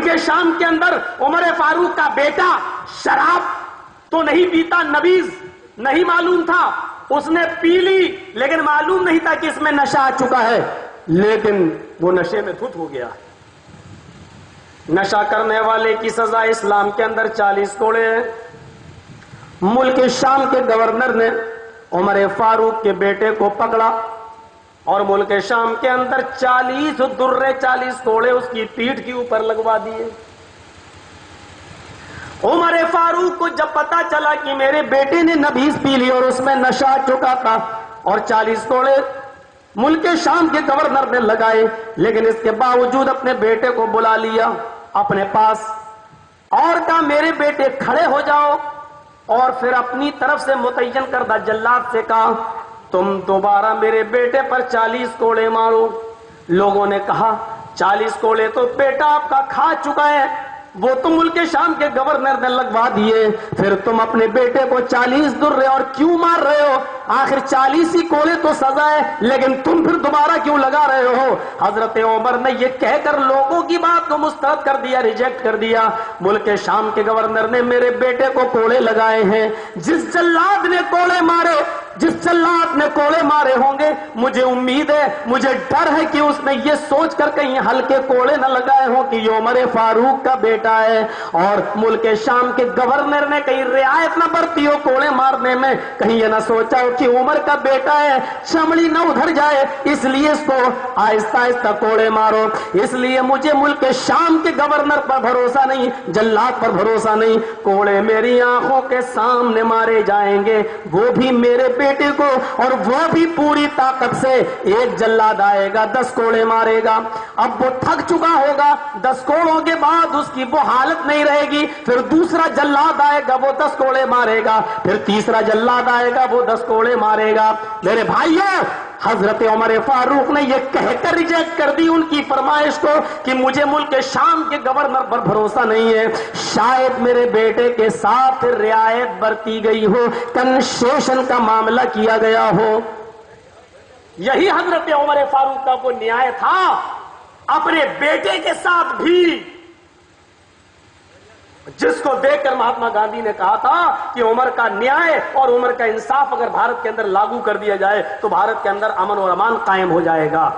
ملک شام کے اندر عمر فاروق کا بیٹا شراب تو نہیں پیتا، نبیذ نہیں معلوم تھا، اس نے پی لی، لیکن معلوم نہیں تھا کہ اس میں نشہ آ چکا ہے، لیکن وہ نشے میں دھت ہو گیا۔ نشہ کرنے والے کی سزا اسلام کے اندر 40 کوڑے ہیں۔ ملک شام کے گورنر نے عمر فاروق کے بیٹے کو پکڑا اور ملک شام کے اندر 40 درے 40 کوڑے اس کی پیٹھ کے اوپر لگوا دیے۔ عمر فاروق کو جب پتا چلا کہ میرے بیٹے نے نبیذ پی لی اور اس میں نشہ آ چکا تھا اور 40 کوڑے ملک شام کے گورنر نے لگائے، لیکن اس کے باوجود اپنے بیٹے کو بلا لیا اپنے پاس اور کہا میرے بیٹے کھڑے ہو جاؤ، اور پھر اپنی طرف سے متعین کردہ جلاد سے کہا تم دوبارہ میرے بیٹے پر 40 کوڑے مارو۔ لوگوں نے کہا 40 کوڑے تو بیٹا آپ کا کھا چکا ہے، وہ تو ملک شام کے گورنر نے لگوا دیے، پھر تم اپنے بیٹے کو 40 درے اور کیوں مار رہے ہو؟ آخر 40 ہی کوڑے تو سزا ہے، لیکن تم پھر دوبارہ کیوں لگا رہے ہو؟ حضرت عمر نے یہ کہہ کر لوگوں کی بات کو مسترد کر دیا، ریجیکٹ کر دیا۔ ملک شام کے گورنر نے میرے بیٹے کو کوڑے لگائے ہیں، جس جلاد نے کوڑے مارے، جس جلاد نے کوڑے مارے ہوں گے، مجھے امید ہے، مجھے ڈر ہے کہ اس نے یہ سوچ کر کہیں ہلکے کوڑے نہ لگائے ہوں کہ یہ عمر فاروق کا بیٹا ہے، اور ملک شام کے گورنر نے کہیں رعایت نہ برتی ہو کوڑے مارنے میں، کہیں یہ نہ سوچا ہو کہ عمر کا بیٹا ہے، چمڑی نہ ادھر جائے، اس لیے اس کو آہستہ آہستہ کوڑے مارو۔ اس لیے مجھے ملک شام کے گورنر پر بھروسہ نہیں، جلاد پر بھروسہ نہیں، کوڑے میری آنکھوں کے سامنے مارے جائیں گے، وہ بھی میرے بیٹے کو، اور وہ بھی پوری طاقت سے۔ ایک جلاد آئے گا 10 کوڑے مارے گا، اب وہ تھک چکا ہوگا، 10 کوڑوں کے بعد اس کی وہ حالت نہیں رہے گی، پھر دوسرا جلاد آئے گا وہ 10 کوڑے مارے گا، پھر تیسرا جلاد آئے گا وہ 10 کوڑے مارے گا۔ میرے بھائیوں، حضرت عمر فاروق نے یہ کہہ کر ریجیکٹ کر دی ان کی فرمائش کو کہ مجھے ملک شام کے گورنر پر بھروسہ نہیں ہے، شاید میرے بیٹے کے ساتھ رعایت برتی گئی ہو، کنسیشن کا معاملہ کیا گیا ہو۔ یہی حضرت عمر فاروق کا وہ نیائے تھا، اپنے بیٹے کے ساتھ بھی، جس کو دیکھ کر مہاتما گاندھی نے کہا تھا کہ عمر کا نیائے اور عمر کا انصاف اگر بھارت کے اندر لاگو کر دیا جائے تو بھارت کے اندر امن اور امان قائم ہو جائے گا۔